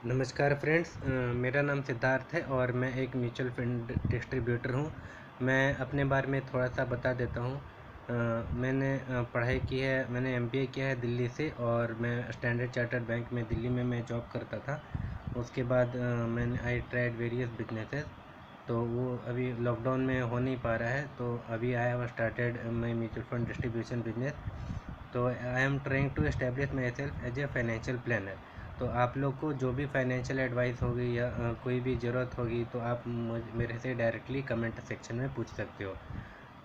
नमस्कार फ्रेंड्स, मेरा नाम सिद्धार्थ है और मैं एक म्यूचुअल फंड डिस्ट्रीब्यूटर हूँ। मैं अपने बारे में थोड़ा-सा बता देता हूँ। मैंने पढ़ाई की है, मैंने एमबीए किया है दिल्ली से और मैं स्टैंडर्ड चार्टर्ड बैंक में दिल्ली में मैं जॉब करता था। उसके बाद मैंने आई ट्राइड वेरियस बिजनेसेस, तो वो अभी लॉकडाउन में हो नहीं पा रहा है, तो अभी I have started my mutual fund distribution business. तो I am trying to establish myself as a financial planner. तो आप लोग को जो भी फाइनेंशियल एडवाइस होगी या कोई भी ज़रूरत होगी तो आप मेरे से डायरेक्टली कमेंट सेक्शन में पूछ सकते हो।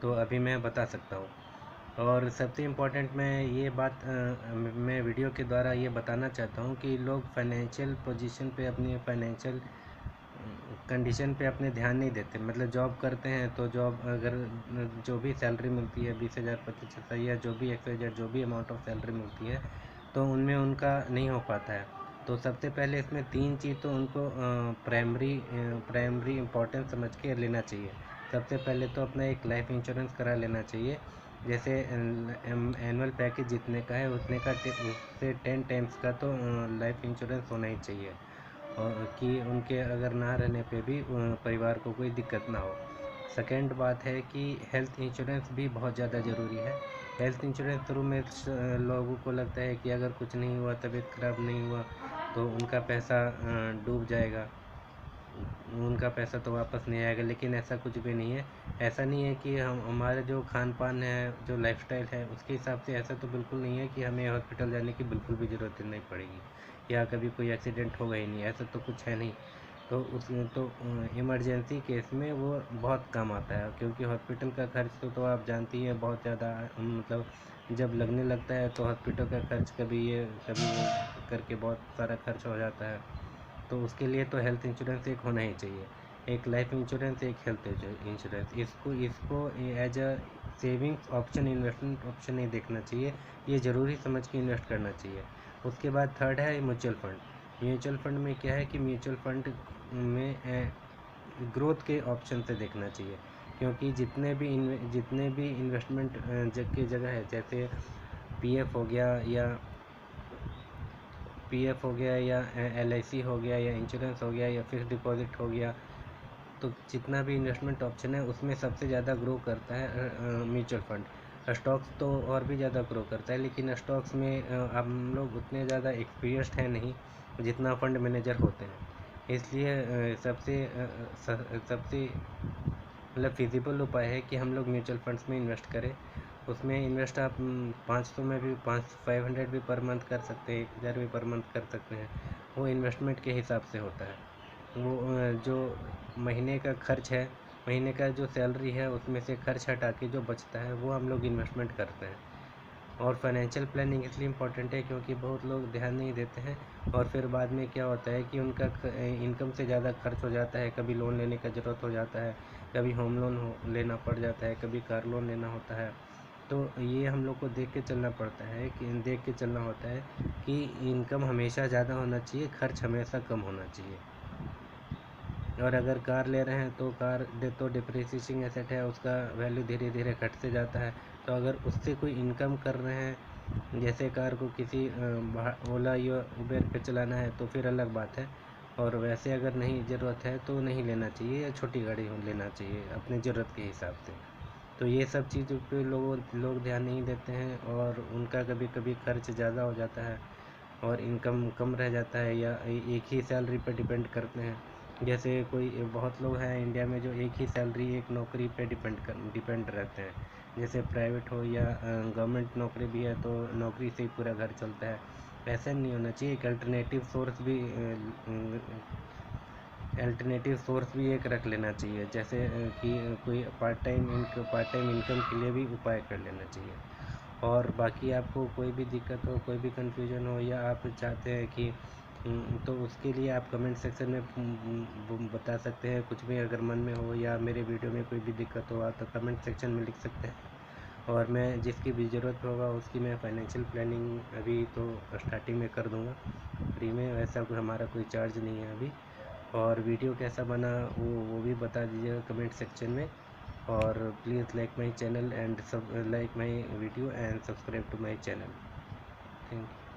तो अभी मैं बता सकता हूँ। और सबसे इम्पोर्टेंट मैं ये बात मैं वीडियो के द्वारा ये बताना चाहता हूँ कि लोग फाइनेंशियल पोजीशन पे, अपनी फाइनेंशियल कंडीशन पे अपने ध्यान नहीं देते। मतलब जॉब करते हैं तो जॉब अगर जो भी सैलरी मिलती है 20,000 25,000 या जो भी XYZ जो भी अमाउंट ऑफ सैलरी मिलती है तो उनमें उनका नहीं हो पाता है। तो सबसे पहले इसमें 3 चीज़ तो उनको प्राइमरी इम्पोर्टेंस समझ के लेना चाहिए। सबसे पहले तो अपना एक लाइफ इंश्योरेंस करा लेना चाहिए। जैसे एनुअल पैकेज जितने का है उतने का उससे 10 टाइम्स का तो लाइफ इंश्योरेंस होना ही चाहिए, और कि उनके अगर ना रहने पे भी परिवार को कोई दिक्कत ना हो। सेकेंड बात है कि हेल्थ इंश्योरेंस भी बहुत ज़्यादा ज़रूरी है। हेल्थ इंश्योरेंस थ्रू में लोगों को लगता है कि अगर कुछ नहीं हुआ, तबीयत ख़राब नहीं हुआ, तो उनका पैसा डूब जाएगा, उनका पैसा तो वापस नहीं आएगा। लेकिन ऐसा कुछ भी नहीं है। ऐसा नहीं है कि हम हमारे जो खान पान है, जो लाइफस्टाइल है, उसके हिसाब से ऐसा तो बिल्कुल नहीं है कि हमें हॉस्पिटल जाने की बिल्कुल भी ज़रूरत नहीं पड़ेगी या कभी कोई एक्सीडेंट होगा ही नहीं, ऐसा तो कुछ है नहीं। तो उसमें तो इमरजेंसी केस में वो बहुत काम आता है, क्योंकि हॉस्पिटल का खर्च तो आप जानती हैं बहुत ज़्यादा, मतलब जब लगने लगता है तो हॉस्पिटल का खर्च कभी ये कभी वो करके बहुत सारा खर्च हो जाता है। तो उसके लिए तो हेल्थ इंश्योरेंस एक होना ही चाहिए। एक लाइफ इंश्योरेंस, एक हेल्थ इंश्योरेंस। इसको इसको as a savings option, investment option नहीं देखना चाहिए, ये ज़रूरी समझ के इन्वेस्ट करना चाहिए। उसके बाद थर्ड है म्यूचुअल फंड। म्यूचुअल फंड में क्या है कि म्यूचुअल फंड में ग्रोथ के ऑप्शन से देखना चाहिए, क्योंकि जितने भी इन्वेस्टमेंट की जगह है, जैसे पीएफ हो गया या LIC हो गया या इंश्योरेंस हो गया या फिक्स डिपॉजिट हो गया, तो जितना भी इन्वेस्टमेंट ऑप्शन है उसमें सबसे ज़्यादा ग्रो करता है म्यूचुअल फंड। स्टॉक्स तो और भी ज़्यादा ग्रो करता है, लेकिन स्टॉक्स में हम लोग उतने ज़्यादा एक्सपीरियंस्ड हैं नहीं जितना फंड मैनेजर होते हैं। इसलिए सबसे मतलब फिजिबल उपाय है कि हम लोग म्यूचुअल फंड्स में इन्वेस्ट करें। उसमें इन्वेस्ट आप 500 में भी 500 भी पर मंथ कर सकते हैं, 1000 भी पर मंथ कर सकते हैं। वो इन्वेस्टमेंट के हिसाब से होता है। वो जो महीने का खर्च है, महीने का जो सैलरी है उसमें से खर्च हटा के जो बचता है वो हम लोग इन्वेस्टमेंट करते हैं। और फाइनेंशियल प्लानिंग इसलिए इम्पोर्टेंट है क्योंकि बहुत लोग ध्यान नहीं देते हैं, और फिर बाद में क्या होता है कि उनका इनकम से ज़्यादा खर्च हो जाता है। कभी लोन लेने का ज़रूरत हो जाता है, कभी होम लोन लेना पड़ जाता है, कभी कार लोन लेना होता है। तो ये हम लोग को देख के चलना पड़ता है, कि देख के चलना होता है कि इनकम हमेशा ज़्यादा होना चाहिए, खर्च हमेशा कम होना चाहिए। और अगर कार ले रहे हैं तो कार तो डिप्रिसिएटिंग एसेट है, उसका वैल्यू धीरे धीरे घटते जाता है। तो अगर उससे कोई इनकम कर रहे हैं, जैसे कार को किसी ओला या उबेर पे चलाना है तो फिर अलग बात है। और वैसे अगर नहीं ज़रूरत है तो नहीं लेना चाहिए, या छोटी गाड़ी लेना चाहिए अपनी ज़रूरत के हिसाब से। तो ये सब चीज़ों पे लोग ध्यान नहीं देते हैं, और उनका कभी कभी खर्च ज़्यादा हो जाता है और इनकम कम रह जाता है, या एक ही सैलरी पर डिपेंड करते हैं। जैसे कोई बहुत लोग हैं इंडिया में जो एक ही सैलरी, एक नौकरी पे डिपेंड रहते हैं। जैसे प्राइवेट हो या गवर्नमेंट नौकरी भी है तो नौकरी से ही पूरा घर चलता है। ऐसा नहीं होना चाहिए। एक अल्टरनेटिव सोर्स भी एक रख लेना चाहिए, जैसे कि कोई पार्ट टाइम इनकम के लिए भी उपाय कर लेना चाहिए। और बाकी आपको कोई भी दिक्कत हो, कोई भी कन्फ्यूजन हो, या आप चाहते हैं कि तो उसके लिए आप कमेंट सेक्शन में बता सकते हैं। कुछ भी अगर मन में हो या मेरे वीडियो में कोई भी दिक्कत हो तो कमेंट सेक्शन में लिख सकते हैं, और मैं जिसकी भी ज़रूरत होगा उसकी मैं फाइनेंशियल प्लानिंग अभी तो स्टार्टिंग में कर दूँगा फ्री में। वैसा कोई हमारा कोई चार्ज नहीं है अभी। और वीडियो कैसा बना वो भी बता दीजिएगा कमेंट सेक्शन में। और please like my channel and सब like my video and subscribe to my channel. Thank you.